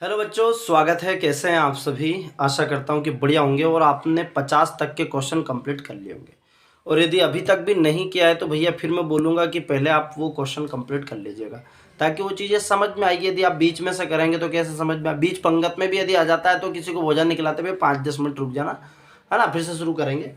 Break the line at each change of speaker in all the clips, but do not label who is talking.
Hello बच्चों, स्वागत है। कैसे हैं आप सभी? आशा करता हूं कि बढ़िया होंगे और आपने 50 तक के क्वेश्चन कंप्लीट कर लिए होंगे। और यदि अभी तक भी नहीं किया है तो भैया फिर मैं बोलूँगा कि पहले आप वो क्वेश्चन कंप्लीट कर लीजिएगा, ताकि वो चीज़ें समझ में आएगी। यदि आप बीच में से करेंगे तो कैसे समझ में बीच पंगत में भी यदि आ जाता है तो किसी को भोजन निकलाते हुए 5-10 मिनट रुक जाना, है ना। फिर से शुरू करेंगे।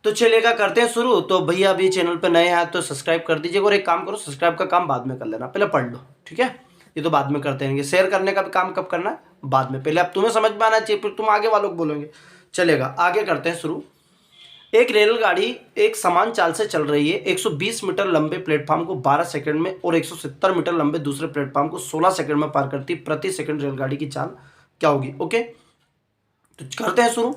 तो चलिएगा, करते हैं शुरू। तो भैया अभी चैनल पर नए हैं तो सब्सक्राइब कर दीजिएगा, और एक काम करो, सब्सक्राइब का काम बाद में कर लेना, पहले पढ़ लो, ठीक है। ये तो बाद में करते रहेंगे। शेयर करने का भी काम कब करना है? बाद में। पहले अब तुम्हें समझ में आना चाहिए, फिर तुम आगे वालों को बोलोगे। चलेगा, आगे करते हैं शुरू। एक रेलगाड़ी एक समान चाल से चल रही है। 120 मीटर लंबे प्लेटफॉर्म को 12 सेकंड में और 170 मीटर लंबे दूसरे प्लेटफॉर्म को 16 सेकंड में पार करती। प्रति सेकंड रेलगाड़ी की चाल क्या होगी? ओके, तो करते हैं शुरू,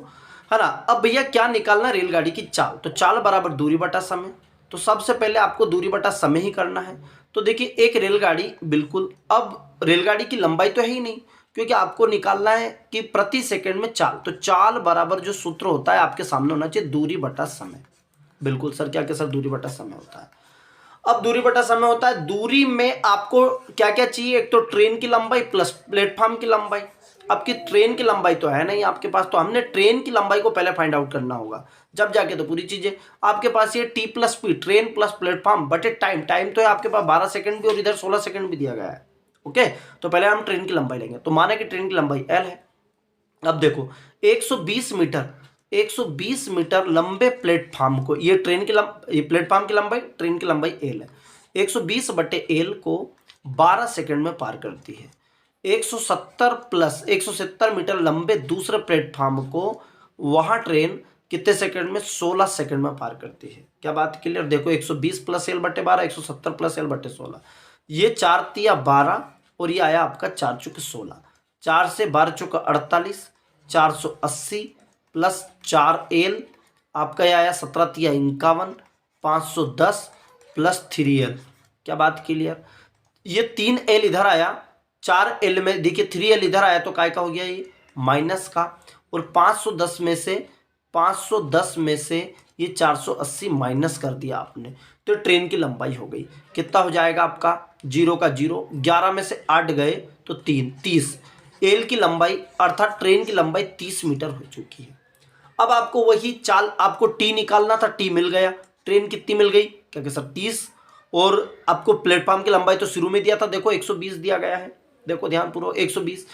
है ना। अब भैया क्या निकालना? रेलगाड़ी की चाल। तो चाल बराबर दूरी बटा समय। तो सबसे पहले आपको दूरी बटा समय ही करना है। तो देखिए, एक रेलगाड़ी, बिल्कुल, अब रेलगाड़ी की लंबाई तो है ही नहीं, क्योंकि आपको निकालना है कि प्रति सेकंड में चाल। तो चाल बराबर जो सूत्र होता है आपके सामने होना चाहिए, दूरी बटा समय। बिल्कुल सर, क्या क्या सर? दूरी बटा समय होता है। अब दूरी बटा समय होता है, दूरी में आपको क्या क्या चाहिए? एक तो ट्रेन की लंबाई प्लस प्लेटफॉर्म की लंबाई। आपकी ट्रेन की लंबाई तो है नहीं आपके पास, तो हमने ट्रेन की लंबाई को पहले फाइंड आउट करना होगा, जब जाके तो पूरी चीजें आपके पास। ये T plus P, train plus platform बटे टाइम। टाइम तो है आपके पास 12 सेकंड भी, और इधर 16 सेकंड भी दिया गया है। ओके, तो पहले हम ट्रेन की लंबाई लेंगे। तो माने कि ट्रेन की लंबाई एल है। अब देखो, 120 मीटर, 120 मीटर लंबे प्लेटफॉर्म को, ये ये प्लेटफॉर्म की लंबाई, ट्रेन की लंबाई एल है। 120 बटे एल को 12 सेकंड में पार करती है। 170 प्लस 170 मीटर लंबे दूसरे प्लेटफॉर्म को वहां ट्रेन कितने सेकंड में? 16 सेकंड में पार करती है। क्या बात क्लियर? देखो, 120 प्लस एल बटे 12, 170 प्लस एल बटे 16, ये 4 तिया 12 और ये आया आपका 4 चुके 16। 4 से 12 चुका 48, 480 प्लस 4 एल आपका ये आया 17 तिया 51, 510 प्लस 3 एल। क्या बात क्लियर? ये 3 एल इधर आया, 4 एल में देखिए 3 एल इधर आया, तो काय का हो गया ये? माइनस का। और 510 में से ये 480 माइनस कर दिया आपने, तो ट्रेन की लंबाई हो गई। कितना हो जाएगा आपका? 0 का 0, 11 में से 8 गए तो 3, 30। एल की लंबाई अर्थात ट्रेन की लंबाई 30 मीटर हो चुकी है। अब आपको वही चाल, आपको टी निकालना था, टी मिल गया। ट्रेन कितनी मिल गई? क्या क्या सर? 30। और आपको प्लेटफॉर्म की लंबाई तो शुरू में दिया था, देखो 120 दिया गया है, देखो ध्यान पूर्वक 120।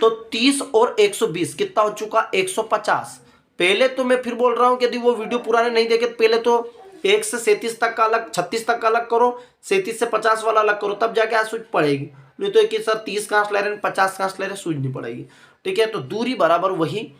तो 30 और 120 कितना हो चुका? 150। पहले तो मैं फिर बोल रहा हूं कि यदि वो वीडियो पुराने नहीं देखे, पहले तो 1 से 37 तक का अलग, 36 तक का अलग करो, 37 से 50 वाला अलग करो, तब जाके सूझ पड़ेगी। नहीं तो कि सर 30 कहां से ले रहे हैं, 50 कहां से ले रहे हैं, सूझ नहीं पड़ेगी। ठीक है, तो दूरी बराबर वही,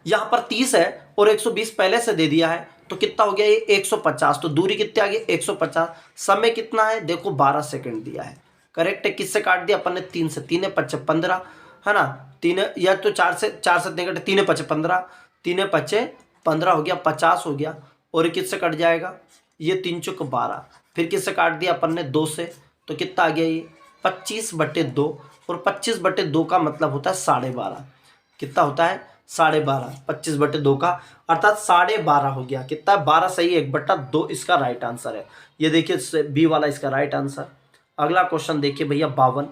यहां पर 30 है और 120 पहले से दे दिया है, तो कितना हो गया ये? 150। तो दूरी कितनी आ गई? 150। समय कितना है? देखो 12 सेकंड दिया है। करेक्ट है। किससे काट दिया अपन ने? 3 से। 3 पच्चे 15, है ना। 3 या तो 4 से नहीं कटे, 3 पच्चे 15, 3 पच्चे 15 हो गया, 50 हो गया। और ये किससे कट जाएगा? ये 3 चुक 12। फिर किससे काट दिया अपन ने? 2 से। तो कितना आ गया ये? 25 बटे 2। और 25 बटे 2 का मतलब होता है 12.5। कितना होता है? 12.5। 25 बटे 2 का अर्थात 12.5 हो गया। कितना? 12 सही, 1/2 इसका राइट आंसर है। ये देखिए बी वाला इसका राइट आंसर। अगला क्वेश्चन देखिए भैया 52।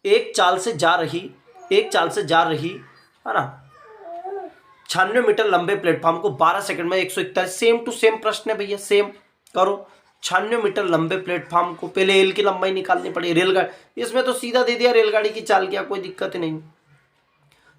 एक चाल से जा रही, है ना, 96 मीटर लंबे प्लेटफॉर्म को 12 सेकंड में 141, सेम टू सेम प्रश्न है भैया, सेम करो। 96 मीटर लंबे प्लेटफॉर्म को, पहले एल की लंबाई निकालनी पड़ी। रेलगाड़ी, इसमें तो सीधा दे दिया रेलगाड़ी की चाल, क्या कोई दिक्कत नहीं।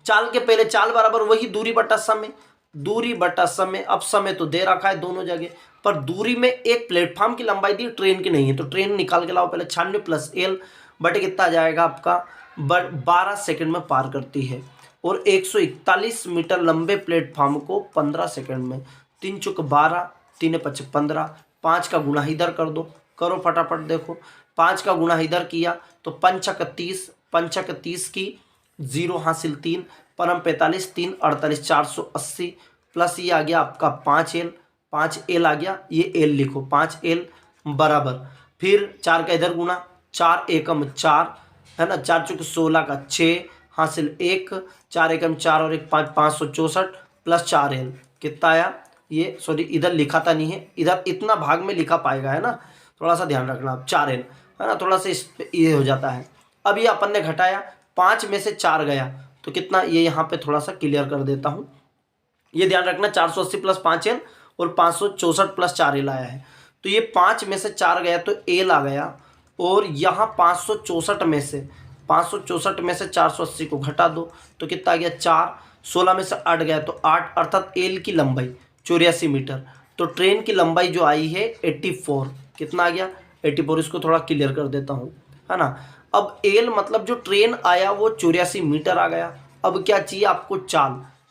चाल के पहले चाल बराबर वही दूरी बटा समय, दूरी बटा समय। अब समय तो दे रखा है दोनों जगह, पर दूरी में एक प्लेटफॉर्म की लंबाई दी, ट्रेन की नहीं है, तो ट्रेन निकाल के लाओ पहले। 96 प्लस एल बटे कितना आ जाएगा आपका? 12 सेकंड में पार करती है। और 141 मीटर लंबे प्लेटफॉर्म को 15 सेकंड में। 3 चुक 12, 3 पच 15, 5 का गुणा इधर कर दो, करो फटाफट। देखो 5 का गुणा इधर किया तो 5 30, 5 30 की 0 हासिल 3, परम 45, 3 48, 480 प्लस ये आ गया आपका 5 एल, 5 एल आ गया, ये एल लिखो 5 एल बराबर। फिर 4 का इधर गुणा, 4 एकम 4, है ना, 4 चुके 16 का 6 हासिल 1, 4 एकम 4 और 1 5, 564 प्लस 4 एल। कितना आया ये? सॉरी इधर लिखा था नहीं है, इधर इतना भाग में लिखा पाएगा, है ना, थोड़ा सा ध्यान रखना आप। 4 एल, है ना, थोड़ा सा ये हो जाता है। अब ये अपन ने घटाया, 5 में से 4 गया तो कितना, ये यहाँ पे थोड़ा सा क्लियर कर देता हूँ। ये ध्यान रखना 480 प्लस 5L और 564 प्लस 4L आया है। तो ये 5 में से 4 गया तो L आ गया, और यहाँ 564 में से 480 को घटा दो तो कितना आ गया 4। 16 में से 8 गया तो 8, अर्थात L की लंबाई 84 मीटर। तो ट्रेन की लंबाई जो आई है 84, कितना आ गया 84। इसको थोड़ा क्लियर कर देता हूँ, है ना। अब L मतलब जो ट्रेन आया वो 84 मीटर आ गया। अब क्या चाहिए आपको,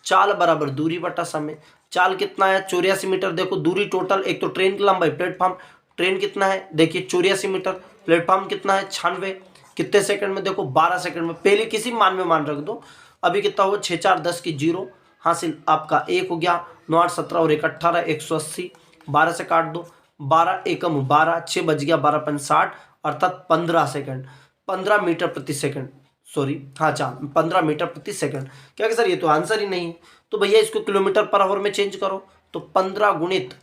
चाल बराबर दूरी बटा समय। चाल कितना है 84 मीटर। देखो दूरी टोटल, एक तो ट्रेन की लंबाई, प्लेटफॉर्म ट्रेन कितना है देखिए 84 मीटर, प्लेटफॉर्म कितना है 96, कितने सेकंड में देखो 12 सेकंड में। पहले किसी मान में मान रख दो। अभी कितना हुआ 6 4 10 की 0 हासिल आपका 1 हो गया, 9 8 17 और 1 18 180, 12 से काट दो, 12 एकम 12, 6 बज गया 12 5 60, अर्थात 15 सेकंड, 15 मीटर प्रति सेकंड, सॉरी हाँ 15 मीटर प्रति सेकंड। क्या कि सर ये तो आंसर ही नहीं है। तो भैया इसको किलोमीटर पर आवर में चेंज करो, तो 15 गुणित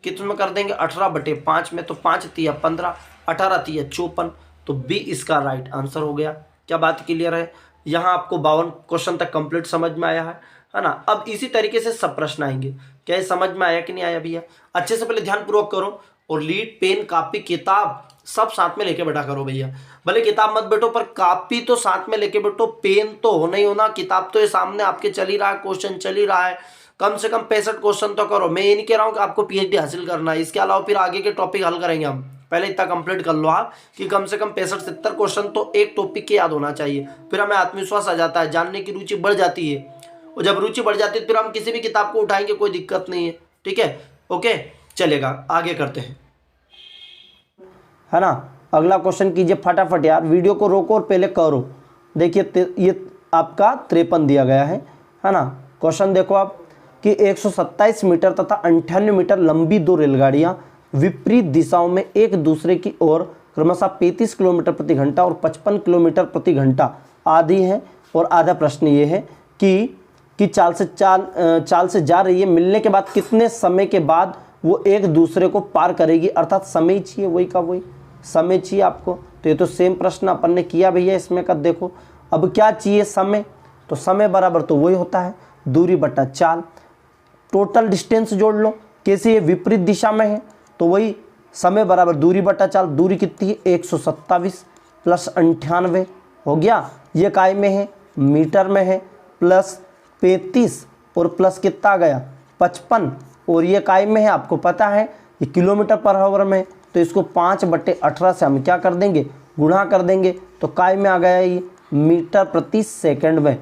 कितने में कर देंगे 18/5 में, तो 5 तिया 15, 18 तिया 54, तो बी इसका राइट आंसर हो गया। क्या बात क्लियर है। यहाँ आपको 52 क्वेश्चन तक कंप्लीट समझ में आया है ना। अब इसी तरीके से सब प्रश्न आएंगे। क्या ये समझ में आया कि नहीं आया भैया। अच्छे से पहले ध्यानपूर्वक करो, और लीड पेन कापी किताब सब साथ में लेके बैठा करो भैया। भले किताब मत बैठो पर कापी तो साथ में लेके बैठो, पेन तो होना ही होना। किताब तो ये सामने आपके चल ही रहा है, क्वेश्चन चल ही रहा है, कम से कम 65 क्वेश्चन तो करो। मैं ये नहीं कह रहा हूँ कि आपको पीएचडी हासिल करना है, इसके अलावा फिर आगे के टॉपिक हल करेंगे हम। पहले इतना कंप्लीट कर लो आप कि कम से कम 65-70 क्वेश्चन तो एक टॉपिक के याद होना चाहिए। फिर हमें आत्मविश्वास आ जाता है, जानने की रुचि बढ़ जाती है, और जब रुचि बढ़ जाती है तो फिर हम किसी भी किताब को उठाएंगे, कोई दिक्कत नहीं है। ठीक है, ओके चलेगा, आगे करते हैं, है ना। अगला क्वेश्चन कीजिए फटाफट यार, वीडियो को रोको और पहले करो। देखिए ये आपका 53 दिया गया है ना। क्वेश्चन देखो आप कि 127 मीटर तथा 98 मीटर लंबी दो रेलगाड़ियां विपरीत दिशाओं में एक दूसरे की ओर क्रमशः 35 किलोमीटर प्रति घंटा और 55 किलोमीटर प्रति घंटा आदि है। और आधा प्रश्न ये है कि चाल से जा रही है, मिलने के बाद कितने समय के बाद वो एक दूसरे को पार करेगी, अर्थात समय चाहिए, वही का वही समय चाहिए आपको। तो ये तो सेम प्रश्न अपन ने किया भैया इसमें का। देखो अब क्या चाहिए समय, तो समय बराबर तो वही होता है दूरी बटा चाल। टोटल डिस्टेंस जोड़ लो, कैसे ये विपरीत दिशा में है तो वही समय बराबर दूरी बटा चाल। दूरी कितनी है 127 प्लस 98 हो गया, ये काय में है मीटर में है, प्लस 35 और प्लस कितना आ गया 55, और ये काय में है आपको पता है ये किलोमीटर पर आवर में। तो इसको 5/18 से हम क्या कर देंगे गुणा कर देंगे, तो काय में आ गया ये मीटर प्रति सेकंड में।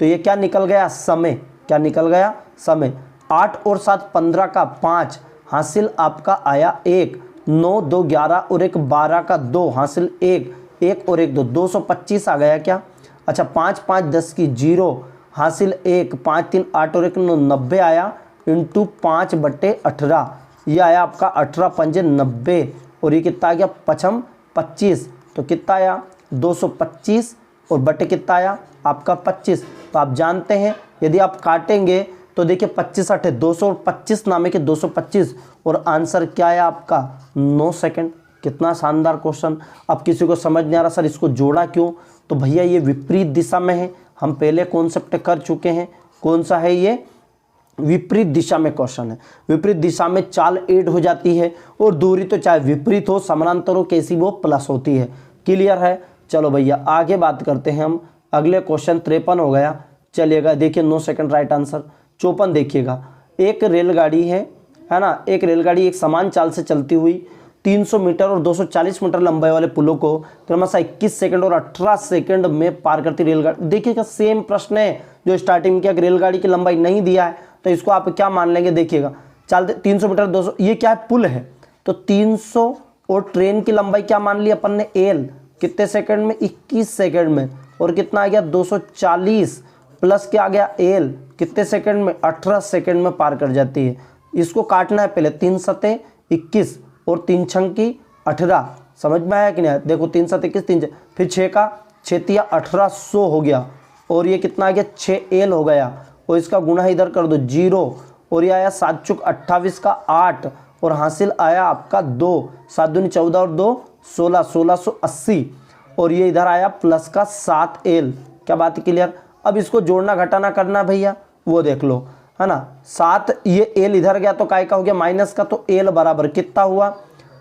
तो ये क्या निकल गया समय, क्या निकल गया समय। 8 और 7 15 का 5 हासिल आपका आया 1, 9 2 11 और 1 12 का 2 हासिल 1, 1 और 1 2 225 आ गया क्या। अच्छा 5 5 10 की 0 हासिल 1, 5 3 8 और 1 9 90 आया, इंटू 5/18 ये आया आपका 18 पंजे 90, और ये कितना आ गया 55 25, तो कितना आया 225 और बटे कितना आया आपका 25। तो आप जानते हैं यदि आप काटेंगे तो देखिए 25 8 225 नामे के 225, और आंसर क्या आया आपका 9 सेकंड। कितना शानदार क्वेश्चन। अब किसी को समझ नहीं आ रहा सर इसको जोड़ा क्यों, तो भैया ये विपरीत दिशा में है, हम पहले कॉन्सेप्ट कर चुके हैं। कौन सा है ये, विपरीत दिशा में क्वेश्चन है। विपरीत दिशा में चाल ऐड हो जाती है, और दूरी तो चाहे विपरीत हो समानांतर हो कैसी वो प्लस होती है। क्लियर है। चलो भैया आगे बात करते हैं हम। अगले क्वेश्चन 53 हो गया, चलिएगा देखिए 9 सेकंड राइट आंसर। 54 देखिएगा, एक रेलगाड़ी है ना, एक रेलगाड़ी एक समान चाल से चलती हुई 300 मीटर और 240 मीटर लंबाई वाले पुलों को क्रमशः 21 सेकंड और 18 सेकंड में पार करती रेलगाड़ी। देखिएगा सेम प्रश्न है जो स्टार्टिंग में किया, अगर रेलगाड़ी की लंबाई नहीं दिया है तो इसको आप क्या मान लेंगे। देखिएगा चलते 300 मीटर 200, ये क्या है पुल है, तो 300 और ट्रेन की लंबाई क्या मान ली अपन ने एल, कितने सेकंड में 21 सेकंड में, और कितना आ गया 240 प्लस क्या आ गया एल, कितने सेकंड में 18 सेकंड में पार कर जाती है। इसको काटना है पहले, 3 सते 21 और 3 छंकी 18, समझ में आया कि नहीं। देखो 3 7 21 3 फिर 6 का 6 तिया 1800 हो गया, और ये कितना आ गया 6L हो गया, और इसका गुणा इधर कर दो 0, और ये आया 7 चुक 28 का 8, और हासिल आया आपका 2, 7 दूनी 14 और 2 16, 1680, और ये इधर आया प्लस का 7L, क्या बात है, क्लियर। अब इसको जोड़ना घटाना करना भैया, वो देख लो, है ना। 7 ये एल इधर गया तो काय का हो गया माइनस का, तो एल बराबर कितना हुआ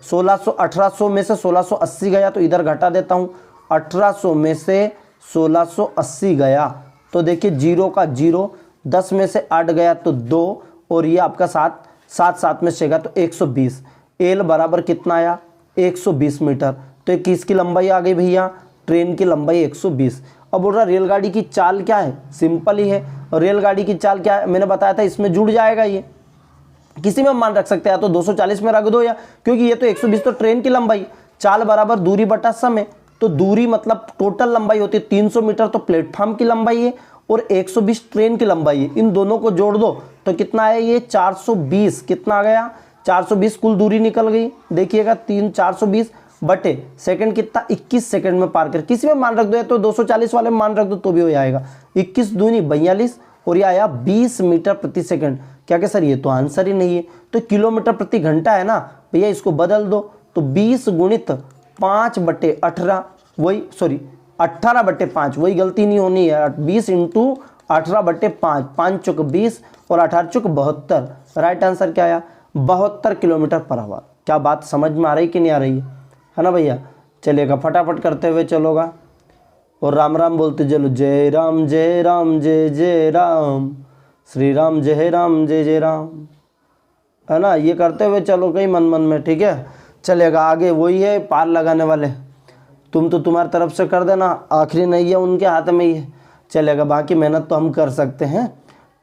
1600। 1800 में से 1680 गया तो इधर घटा देता हूँ, 1800 में से 1680 गया तो देखिए 0 का 0, 10 में से 8 गया तो 2, और ये आपका 7, 7 में से गया तो 120। एल बराबर कितना आया 120 मीटर। तो 21 की लंबाई आ गई भैया, ट्रेन की लंबाई 120। अब बोल रहा रेलगाड़ी की चाल क्या है, सिंपल ही है। रेलगाड़ी की चाल क्या है, मैंने बताया था इसमें जुड़ जाएगा, ये किसी में मान रख सकते हैं, या तो 240 में रख दो, या क्योंकि ये तो 120 तो ट्रेन की लंबाई, चाल बराबर दूरी बटा समय, तो दूरी मतलब टोटल लंबाई होती है 300 मीटर तो प्लेटफॉर्म की लंबाई है, और 120 ट्रेन की लंबाई है। इन दोनों को जोड़ दो तो कितना है ये 420, कितना आ गया 420 कुल दूरी निकल गई। देखिएगा 420 बटे सेकंड कितना 21 सेकंड में पार कर, किसी में मान रख दो, या तो 240 वाले में मान रख दो तो भी हो जाएगा। 21 दूनी 42 और ये आया 20 मीटर प्रति सेकंड। क्या क्या सर, ये तो आंसर ही नहीं है, तो किलोमीटर प्रति घंटा है ना भैया, इसको बदल दो तो 20 गुणित 5/18, वही सॉरी 18/5, वही गलती नहीं होनी है, 20 इंटू 18/5, 5 चौक 20 और 18 चौक 72। राइट आंसर क्या आया 72 किलोमीटर पर आवर। क्या बात समझ में आ रही कि नहीं आ रही है ना भैया। चलिएगा फटाफट करते हुए चलोगा और राम राम बोलते चलो, जय राम जय राम जय जय राम, श्री राम जय राम जय जय राम, है ना। ये करते हुए चलो कहीं मन मन में, ठीक है। चलेगा आगे, वही है पार लगाने वाले, तुम तो तुम्हारी तरफ से कर देना, आखिरी नहीं है उनके हाथ में ही है। चलेगा, बाकी मेहनत तो हम कर सकते हैं,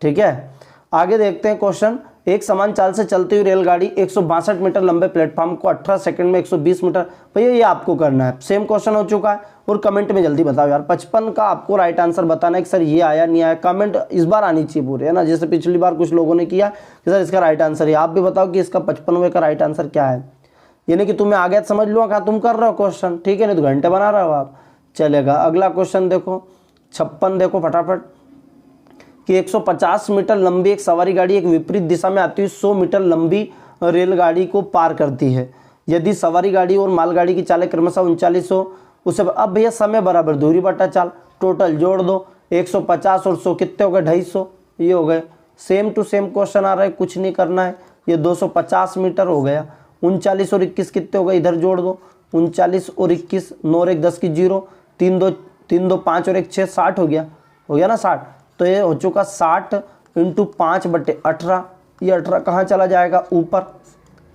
ठीक है। आगे देखते हैं क्वेश्चन। एक समान चाल से चलती हुई रेलगाड़ी 162 मीटर लंबे प्लेटफॉर्म को 18 सेकंड में 120 मीटर, भैया ये आपको करना है, सेम क्वेश्चन हो चुका है। और कमेंट में जल्दी बताओ यार, 55 का आपको राइट आंसर बताना है कि सर ये आया नहीं आया। कमेंट इस बार आनी चाहिए पूरे, है ना, जैसे पिछली बार कुछ लोगों ने किया कि सर इसका राइट आंसर है। आप भी बताओ कि इसका 55वें का राइट आंसर क्या है, यानी कि तुम्हें आ गया समझ लो कहाँ तुम कर रहे हो क्वेश्चन, ठीक है, नहीं तो घंटे बना रहे हो आप। चलेगा अगला क्वेश्चन देखो 56, देखो फटाफट कि 150 मीटर लंबी एक सवारी गाड़ी एक विपरीत दिशा में आती हुई 100 मीटर लंबी रेलगाड़ी को पार करती है। यदि सवारी गाड़ी और मालगाड़ी की चालें क्रमशः 39 हो, उसे अब भैया समय बराबर दूरी बटा चाल, टोटल जोड़ दो 150 और 100 कितने हो गए 250, ये हो गए। सेम टू सेम क्वेश्चन आ रहा है, कुछ नहीं करना है। ये 250 मीटर हो गया, 39 और 21 कितने हो गए, इधर जोड़ दो 39 और 21, 9 और 1 10 की 0, 3 2 5 और 1 6, 60 हो गया ना 60। तो ये हो चुका 60 इंटू 5/18, ये 18 कहाँ चला जाएगा ऊपर,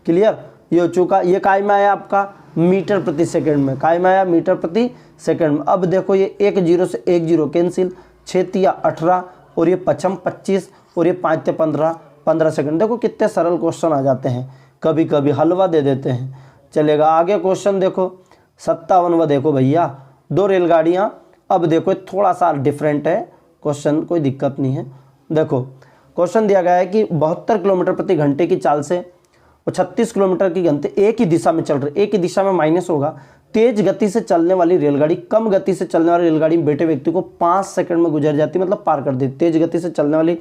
क्लियर। ये हो चुका, ये काय में आया आपका मीटर प्रति सेकंड में, काय में आया मीटर प्रति सेकंड में। अब देखो ये 1 0 से 1 0 कैंसिल, 6 18 और ये 25 और ये 5 15 सेकंड। देखो कितने सरल क्वेश्चन आ जाते हैं, कभी कभी हलवा दे देते हैं। चलेगा आगे क्वेश्चन देखो 57वां, देखो भैया 2 रेलगाड़ियाँ। अब देखो थोड़ा सा डिफरेंट है क्वेश्चन, कोई दिक्कत नहीं है। देखो क्वेश्चन दिया गया है कि 72 किलोमीटर प्रति घंटे की चाल से और 36 किलोमीटर की घंटे एक ही दिशा में चल रही, एक ही दिशा में माइनस होगा। तेज गति से चलने वाली रेलगाड़ी कम गति से चलने वाली रेलगाड़ी में बैठे व्यक्ति को 5 सेकंड में गुजर जाती, मतलब पार कर देती। तेज गति से चलने वाली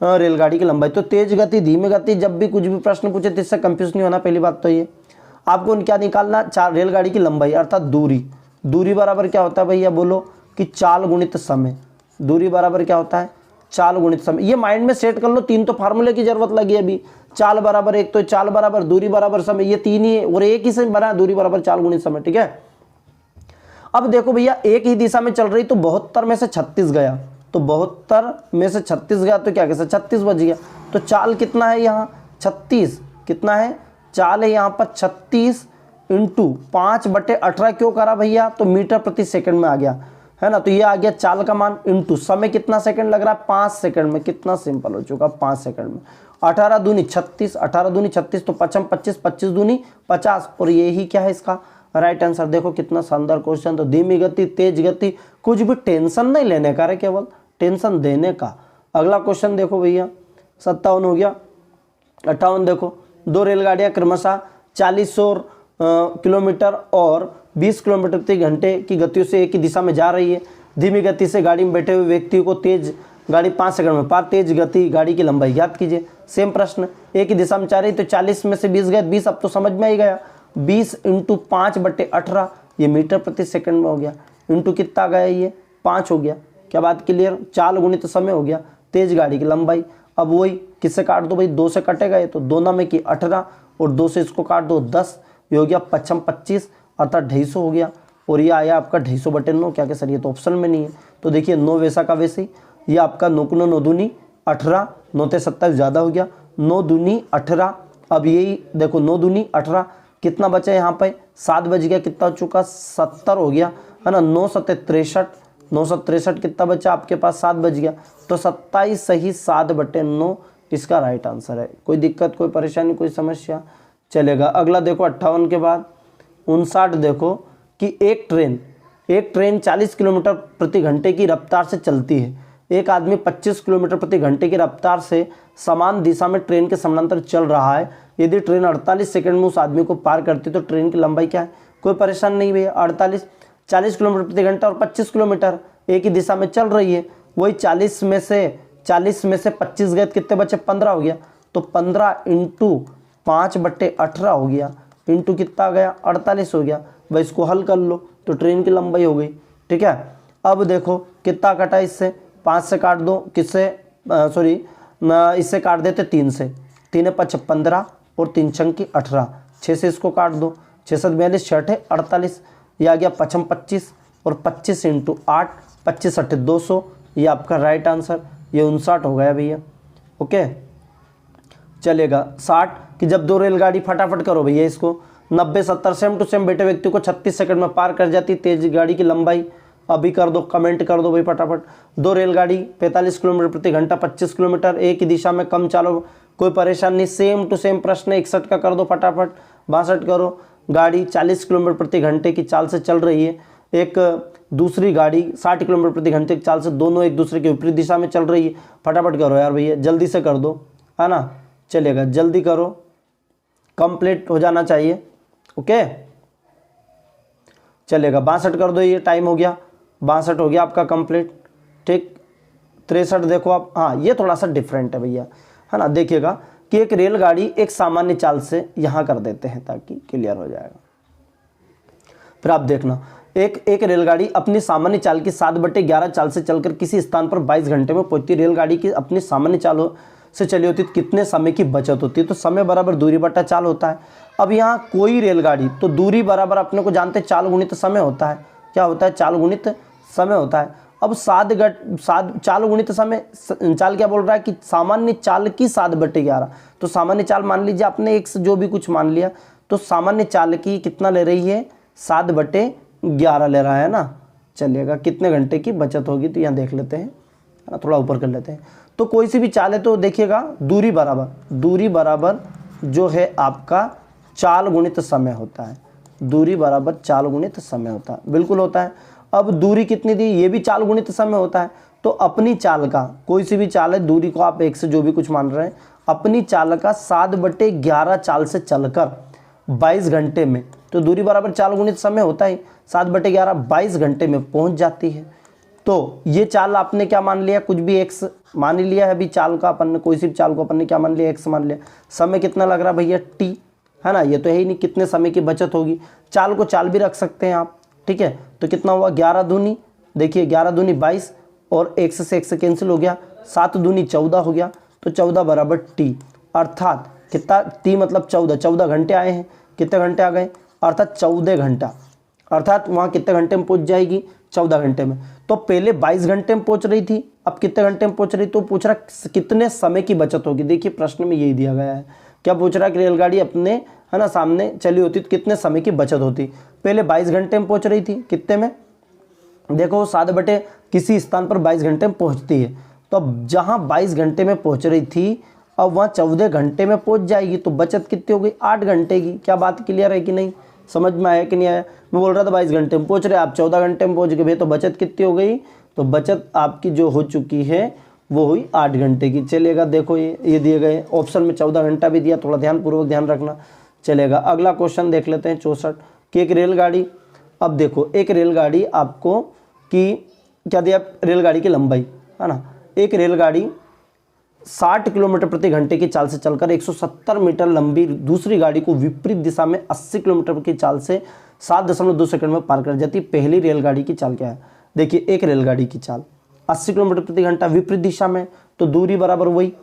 रेलगाड़ी की लंबाई, तो तेज गति धीमी गति, जब भी कुछ भी प्रश्न पूछे तो इससे कंफ्यूज नहीं होना। पहली बात तो ये आपको क्या निकालना, रेलगाड़ी की लंबाई अर्थात दूरी। दूरी बराबर क्या होता है भैया, बोलो कि चाल गुणित समय। दूरी बराबर क्या होता है, चाल गुणित समय। ये माइंड में सेट कर लो, 3 तो फार्मूले की जरूरत लगी अभी। चाल बराबर 1, तो चाल बराबर दूरी बराबर समय, ये 3 ही है और एक ही से बना दूरी बराबर चाल गुणित समय, ठीक है। अब देखो भैया एक ही दिशा में चल रही, तो 72 में से 36 गया, तो 72 में से 36 गया तो क्या कैसे 36 बच गया। तो चाल कितना है यहाँ 36, कितना है चाल है यहाँ पर 36 इंटू 5/18 क्यों करा भैया, तो मीटर प्रति सेकंड में आ गया, है ना। तो ये आ गया चाल का मान इंटू समय कितना सेकंड लग रहा है 5 सेकंड में, कितना सिंपल हो चुका 5 सेकंड में। 18 दूनी 36, 18 दूनी 36, तो 55 25, 25 दूनी 50, और ये ही क्या है इसका राइट आंसर। देखो कितना शानदार क्वेश्चन। तो धीमी गति, तेज गति, कुछ भी टेंशन नहीं लेने का है, केवल टेंशन देने का। अगला क्वेश्चन देखो भैया 57 हो गया। 58 देखो 2 रेलगाड़ियां क्रमशः 40 और किलोमीटर और 20 किलोमीटर प्रति घंटे की गतियों से एक ही दिशा में जा रही है। धीमी गति से गाड़ी में बैठे हुए व्यक्ति को तेज गाड़ी 5 सेकंड में पार, तेज गति गाड़ी की लंबाई ज्ञात कीजिए। सेम प्रश्न, एक ही दिशा में जा रही, तो 40 में से 20 गए 20, अब तो समझ में ही गया। 20 इंटू 5/18 ये मीटर प्रति सेकंड में हो गया, इंटू कितना गया ये 5 हो गया, क्या बात क्लियर? चाल गुणित समय हो गया तेज गाड़ी की लंबाई। अब वही किससे काट दो भाई, 2 से कटेगा ये, तो 2 ना में की 18 और 2 से इसको काट दो 10, ये हो गया 25 अर्थात 250 हो गया। और ये आया आपका 250/9। क्या सर ये तो ऑप्शन में नहीं है। तो देखिए 9 वैसा का वैसे ही, ये आपका 9 × 9 = 9 × 18, 9 × 27 ज़्यादा हो गया, 9 दूनी 18। अब यही देखो 9 दूनी 18, कितना बचा यहाँ पे 7 बज गया, कितना हो चुका 70 हो गया है ना। 9 × 7 = 63, 9 × 63 कितना बचा आपके पास 7 बज गया, तो 27 सही 7/9 इसका राइट आंसर है। कोई दिक्कत, कोई परेशानी, कोई समस्या? चलेगा। अगला देखो 58 के बाद 59 देखो कि एक ट्रेन 40 किलोमीटर प्रति घंटे की रफ्तार से चलती है। एक आदमी 25 किलोमीटर प्रति घंटे की रफ्तार से समान दिशा में ट्रेन के समानांतर चल रहा है। यदि ट्रेन 48 सेकंड में उस आदमी को पार करती है तो ट्रेन की लंबाई क्या है? कोई परेशान नहीं भैया। 40 किलोमीटर प्रति घंटा और 25 किलोमीटर एक ही दिशा में चल रही है। वही 40 में से 25 गए, कितने बचे 15 हो गया, तो 15 × 5/18 हो गया, इंटू कितना आ गया 48 हो गया। भाई इसको हल कर लो तो ट्रेन की लंबाई हो गई। ठीक है। अब देखो कितना कटा इससे, 5 से काट दो, किससे सॉरी इससे काट देते 3 से, 3 × 5 = 15 और 3 × 18, 6 से इसको काट दो, 6 × 7 = 42, 6 × 8 = 48, ये आ गया 25 और 25 × 8, 25 × 8 = 200, ये आपका राइट आंसर, ये 59 हो गया भैया। ओके चलेगा। 60 कि जब 2 रेलगाड़ी फटाफट करो भैया इसको, 90 70 सेम टू सेम बेटे व्यक्ति को 36 सेकंड में पार कर जाती तेज गाड़ी की लंबाई। अभी कर दो, कमेंट कर दो भाई फटाफट। 2 रेलगाड़ी 45 किलोमीटर प्रति घंटा 25 किलोमीटर एक ही दिशा में कम चालो, कोई परेशान नहीं। सेम टू सेम प्रश्न 61 का कर दो फटाफट। 62 करो, गाड़ी 40 किलोमीटर प्रति घंटे की चाल से चल रही है, एक दूसरी गाड़ी 60 किलोमीटर प्रति घंटे की चाल से, दोनों एक दूसरे के विपरीत दिशा में चल रही है। फटाफट करो यार भैया, जल्दी से कर दो, है ना। चलेगा, जल्दी करो, कंप्लीट हो जाना चाहिए। ओके चलेगा। 62 कर दो, ये टाइम हो गया, 62 हो गया आपका कंप्लीट। ठीक। 63 देखो आप, हाँ ये थोड़ा सा डिफरेंट है भैया, है ना। देखिएगा कि एक रेलगाड़ी एक सामान्य चाल से यहाँ कर देते हैं ताकि क्लियर हो जाएगा। फिर आप देखना, एक रेलगाड़ी अपनी सामान्य चाल की 7/11 चाल से चलकर किसी स्थान पर 22 घंटे में पहुंचती। रेलगाड़ी की अपनी सामान्य चालों से चली होती तो कितने समय की बचत होती है? तो समय बराबर दूरी बटा चाल होता है। अब यहाँ कोई रेलगाड़ी, तो दूरी बराबर अपने को जानते हैं चाल गुणित समय होता है। क्या होता है? चाल गुणित समय होता है। अब चाल गुणित समय, चाल क्या बोल रहा है कि सामान्य चाल की 7/11, तो सामान्य चाल मान लीजिए आपने एक जो भी कुछ मान लिया, तो सामान्य चाल की कितना ले रही है? 7/11 ले रहा है ना। चलिएगा, कितने घंटे की बचत होगी तो यहाँ देख लेते हैं, है ना, थोड़ा ऊपर कर लेते हैं। तो कोई सी भी चाल है तो देखिएगा दूरी बराबर जो है आपका चाल गुणित समय होता है। दूरी बराबर चाल गुणित समय होता है, बिल्कुल होता है। अब दूरी कितनी दी? ये भी चाल गुणित समय होता है। तो अपनी चाल का, कोई सी भी चाल है, दूरी को आप एक से जो भी कुछ मान रहे हैं, अपनी चाल का 7/11 चाल से चलकर 22 घंटे में, तो दूरी बराबर चाल गुणित समय होता है। 7/11 22 घंटे में पहुंच जाती है। तो ये चाल आपने क्या मान लिया? कुछ भी एक्स मान लिया है अभी चाल का अपन ने, कोई सी भी चाल को अपन ने क्या मान लिया? एक्स मान लिया। समय कितना लग रहा भैया? टी, है ना। ये तो है ही नहीं, कितने समय की बचत होगी। चाल को चाल भी रख सकते हैं आप, ठीक है। तो कितना हुआ? 11 दूनी, देखिए 11 दूनी 22 और एक्स से एक्स कैंसिल हो गया, 7 दूनी 14 हो गया, तो 14 बराबर टी। अर्थात कितना? टी मतलब 14 घंटे आए हैं। कितने घंटे आ गए? अर्थात 14 घंटा। अर्थात वहाँ कितने घंटे में पहुँच जाएगी? 14 घंटे में। तो पहले 22 घंटे में पहुँच रही थी, अब कितने घंटे में पहुँच रही? तो पूछ रहा कितने समय की बचत होगी। देखिए प्रश्न में यही दिया गया है। क्या पूछ रहा है कि रेलगाड़ी अपने, है ना, सामने चली होती तो कितने समय की बचत होती। पहले 22 घंटे में पहुँच रही थी, कितने में? देखो 7 किसी स्थान पर 22 घंटे में पहुँचती है, तो अब जहाँ 22 घंटे में पहुँच रही थी अब वहाँ 14 घंटे में पहुँच जाएगी, तो बचत कितनी हो गई? 8 घंटे की। क्या बात क्लियर है कि नहीं? समझ में आया कि नहीं आया? मैं बोल रहा था 22 घंटे में पहुँच रहे, आप 14 घंटे में पहुँच गए, तो बचत कितनी हो गई? तो बचत आपकी जो हो चुकी है वो हुई 8 घंटे की। चलेगा, देखो ये दिए गए ऑप्शन में 14 घंटा भी दिया, थोड़ा ध्यानपूर्वक ध्यान रखना। चलेगा, अगला क्वेश्चन देख लेते हैं 64 कि एक रेलगाड़ी, अब देखो एक रेलगाड़ी आपको कि क्या दिया? रेलगाड़ी की लंबाई, है ना। एक रेलगाड़ी 60 किलोमीटर प्रति घंटे की चाल से चलकर 170 मीटर लंबी दूसरी गाड़ी को विपरीत दिशा में 80 किलोमीटर की चाल से 7.2 सेकंड में पार कर जाती। पहली रेलगाड़ी की चाल क्या है? देखिए एक रेलगाड़ी की चाल, 80 किलोमीटर प्रति घंटा विपरीत दिशा में, तो दूरी बराबर वही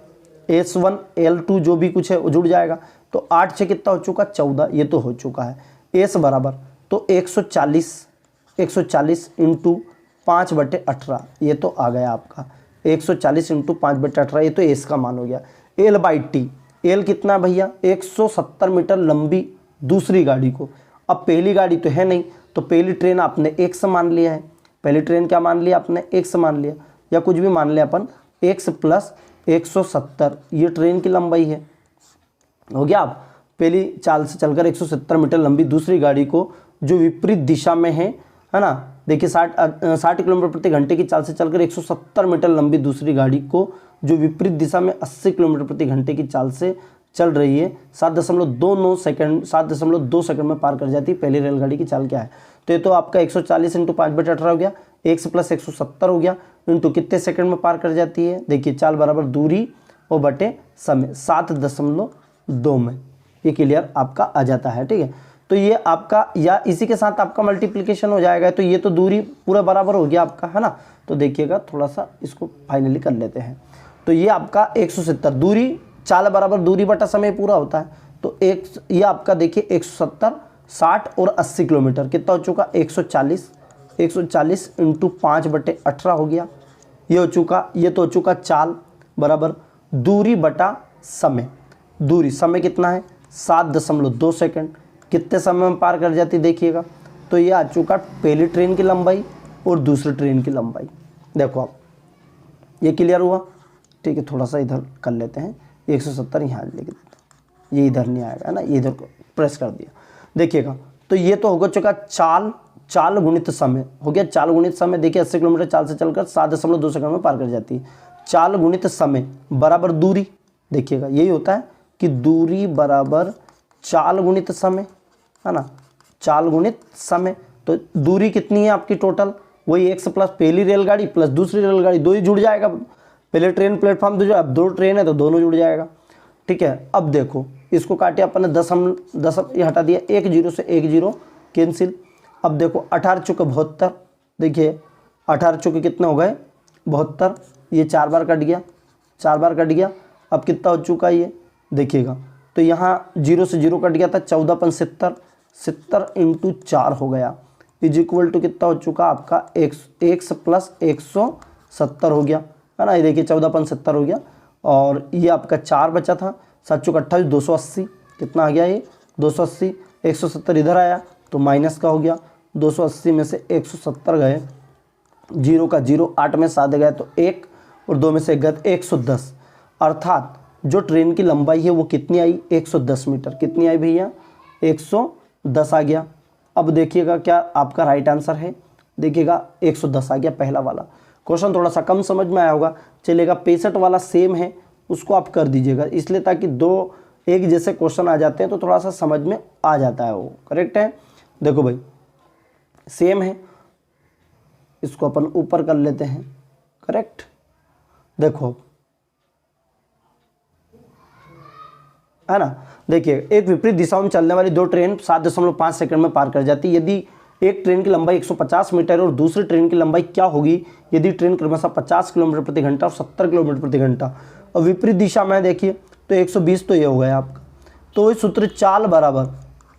S1 L2 जो भी कुछ है वो जुड़ जाएगा। तो 8 से कितना हो चुका 14, ये तो हो चुका है। S बराबर तो 140 इंटू 5/18 ये तो आ गया आपका 140 इंटू 5/18, ये तो S का मान हो गया। L/T, L कितना है भैया 170 मीटर लंबी दूसरी गाड़ी को। अब पहली गाड़ी तो है नहीं, तो पहली ट्रेन आपने x मान लिया है। पहली ट्रेन क्या मान लिया आपने x मान लिया, या कुछ भी मान लिया अपन, x प्लस 170 ये ट्रेन की लंबाई है। हो गया। आप पहली चाल से चलकर 170 मीटर लंबी दूसरी गाड़ी को जो विपरीत दिशा में है ना, देखिए 60 किलोमीटर प्रति घंटे की चाल से चलकर 170 मीटर लंबी दूसरी गाड़ी को जो विपरीत दिशा में 80 किलोमीटर प्रति घंटे की चाल से चल रही है 7.29 सेकंड 7.2 सेकंड में पार कर जाती है। पहली रेलगाड़ी की चाल क्या है, तो ये तो आपका 140 इंटू 5/18 हो गया, x प्लस 170 हो गया, इंटू कितने सेकंड में पार कर जाती है। देखिए चाल बराबर दूरी और बटे समय 7.2 में, ये क्लियर आपका आ जाता है। ठीक है, तो ये आपका या इसी के साथ आपका मल्टीप्लिकेशन हो जाएगा, तो ये तो दूरी पूरा बराबर हो गया आपका, है ना। तो देखिएगा थोड़ा सा इसको फाइनली कर लेते हैं। तो ये आपका 170 दूरी, चाल बराबर दूरी बटा समय पूरा होता है। तो ये आपका देखिए 170, 60 और 80 किलोमीटर कितना हो चुका 140 इंटू 5/18 हो गया, ये हो चुका, ये तो हो चुका चाल बराबर दूरी बटा समय। दूरी समय कितना है 7.2 सेकंड, कितने समय में पार कर जाती देखिएगा। तो ये आ चुका पहली ट्रेन की लंबाई और दूसरी ट्रेन की लंबाई। देखो आप, ये क्लियर हुआ। ठीक है, थोड़ा सा इधर कर लेते हैं, 170 यहाँ लिख देते हैं, ये इधर नहीं आएगा, है ना, ये इधर को प्रेस कर दिया। देखिएगा तो ये तो हो चुका चाल गुणित समय हो गया। चाल गुणित समय देखिए 80 किलोमीटर चाल से चलकर 7.2 सेकंड में पार कर जाती है। चाल गुणित समय बराबर दूरी, देखिएगा यही होता है कि दूरी बराबर चाल गुणित समय, है ना, चाल गुणित समय। तो दूरी कितनी है आपकी टोटल, वही x प्लस पहली रेलगाड़ी प्लस दूसरी रेलगाड़ी, दो ही जुड़ जाएगा। पहले ट्रेन प्लेटफॉर्म तो अब 2 ट्रेन है तो दोनों जुड़ जाएगा। ठीक है, अब देखो इसको काटे अपन ने 10 ये हटा दिया, 1 0 से 1 0 कैंसिल। अब देखो 18 चुके 72, देखिए 18 चुके कितने हो गए 72, ये 4 बार कट गया, 4 बार कट गया। अब कितना हो चुका ये देखिएगा, तो यहाँ 0 से 0 कट गया था, 14 70 इंटू 4 हो गया, इज इक्वल टू कितना हो चुका आपका x प्लस 170 हो गया, है ना। ये देखिए 14 हो गया, और ये आपका 4 बचा था, 7 चौक 28 280 कितना आ गया ये 280, 170 इधर आया तो माइनस का हो गया, 280 में से 170 गए, 0 का 0, 8 में 7 गए तो 1 और 2 में से 1 गए तो 110। अर्थात जो ट्रेन की लंबाई है वो कितनी आई 110 मीटर। कितनी आई भैया 110 आ गया। अब देखिएगा क्या आपका राइट आंसर है, देखिएगा 110 आ गया पहला वाला। क्वेश्चन थोड़ा सा कम समझ में आया होगा, चलेगा। 65 वाला सेम है, उसको आप कर दीजिएगा, इसलिए ताकि 2 एक जैसे क्वेश्चन आ जाते हैं तो थोड़ा सा समझ में आ जाता है, वो करेक्ट है। देखो भाई सेम है, इसको अपन ऊपर कर लेते हैं, करेक्ट। देखो है ना, देखिए एक विपरीत दिशा में चलने वाली 2 ट्रेन 7.5 सेकंड में पार कर जाती है। यदि एक ट्रेन की लंबाई 150 मीटर और दूसरी ट्रेन की लंबाई क्या होगी यदि ट्रेन क्रमशः 50 किलोमीटर प्रति घंटा और 70 किलोमीटर प्रति घंटा और विपरीत दिशा में देखिए तो 120, तो ये हो गया आपका। तो इस सूत्र चाल बराबर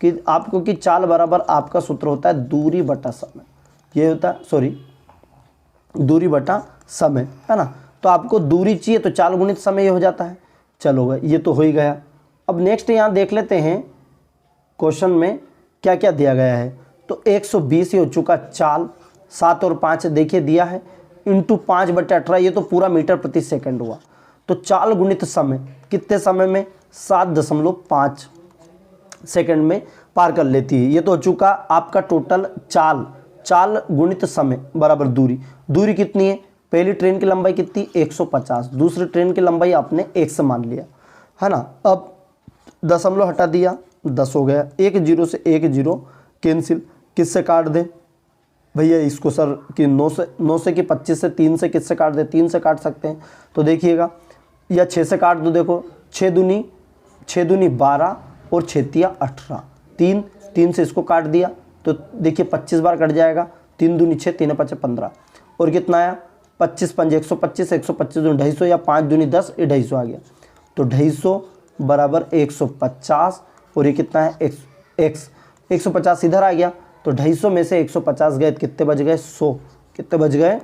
कि आपको कि चाल बराबर आपका सूत्र होता है दूरी बटा समय, ये होता है सॉरी दूरी बटा समय, है ना। तो आपको दूरी चाहिए तो चाल गुणित समय ये हो जाता है। चलो भाई ये तो हो ही गया। अब नेक्स्ट यहाँ देख लेते हैं क्वेश्चन में क्या क्या दिया गया है। तो 120 ही हो चुका चाल, 7 और 5 देखिए दिया है, इंटू 5/18 ये तो पूरा मीटर प्रति सेकंड हुआ। तो चाल गुणित समय कितने समय में 7.5 सेकंड में पार कर लेती है। ये तो हो चुका आपका टोटल चाल गुणित समय बराबर दूरी कितनी है, पहली ट्रेन की लंबाई कितनी 150, दूसरी ट्रेन की लंबाई आपने 1 मान लिया, है ना। अब दशमलव हटा दिया, 10 हो गया, 1 0 से 1 0 कैंसिल, किससे काट दें भैया इसको सर कि 9 से कि 25 से 3 से किससे काट दें, 3 से काट सकते हैं। तो देखिएगा या 6 से काट दो, देखो 6 दूनी 12 और 6 तिया 18, 3 से इसको काट दिया तो देखिए 25 बार कट जाएगा, 3 दूनी 6, 3 5 15 और कितना आया 25 पंजे 125, 125 दूनी 250 या 5 दूनी 10, ये 250 आ गया। तो 250 बराबर 150 और ये कितना है x 150 इधर आ गया। तो 250 में से 150 गए तो कितने बच गए 100, कितने बच गए,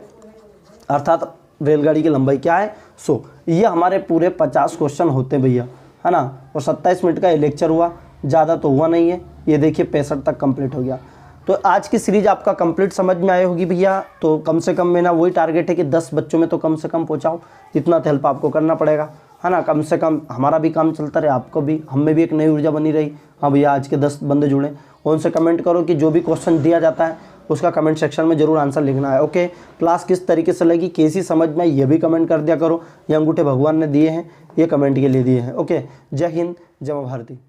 अर्थात रेलगाड़ी की लंबाई क्या है 100। ये हमारे पूरे 50 क्वेश्चन होते हैं भैया, है ना। और 27 मिनट का ये लेक्चर हुआ, ज़्यादा तो हुआ नहीं है। ये देखिए 65 तक कंप्लीट हो गया। तो आज की सीरीज आपका कंप्लीट समझ में आई होगी भैया। तो कम से कम मेरा वही टारगेट है कि 10 बच्चों में तो कम से कम पहुँचाओ, इतना तो हेल्प आपको करना पड़ेगा, है ना। कम से कम हमारा भी काम चलता रहे, आपको भी, हम में भी एक नई ऊर्जा बनी रही। हाँ भैया आज के 10 बंदे जुड़े, उनसे कमेंट करो कि जो भी क्वेश्चन दिया जाता है उसका कमेंट सेक्शन में जरूर आंसर लिखना है। ओके, क्लास किस तरीके से लगी, कैसी समझ में, ये भी कमेंट कर दिया करो। ये अंगूठे भगवान ने दिए हैं, ये कमेंट के लिए दिए हैं। ओके, जय हिंद, जय मां भारती।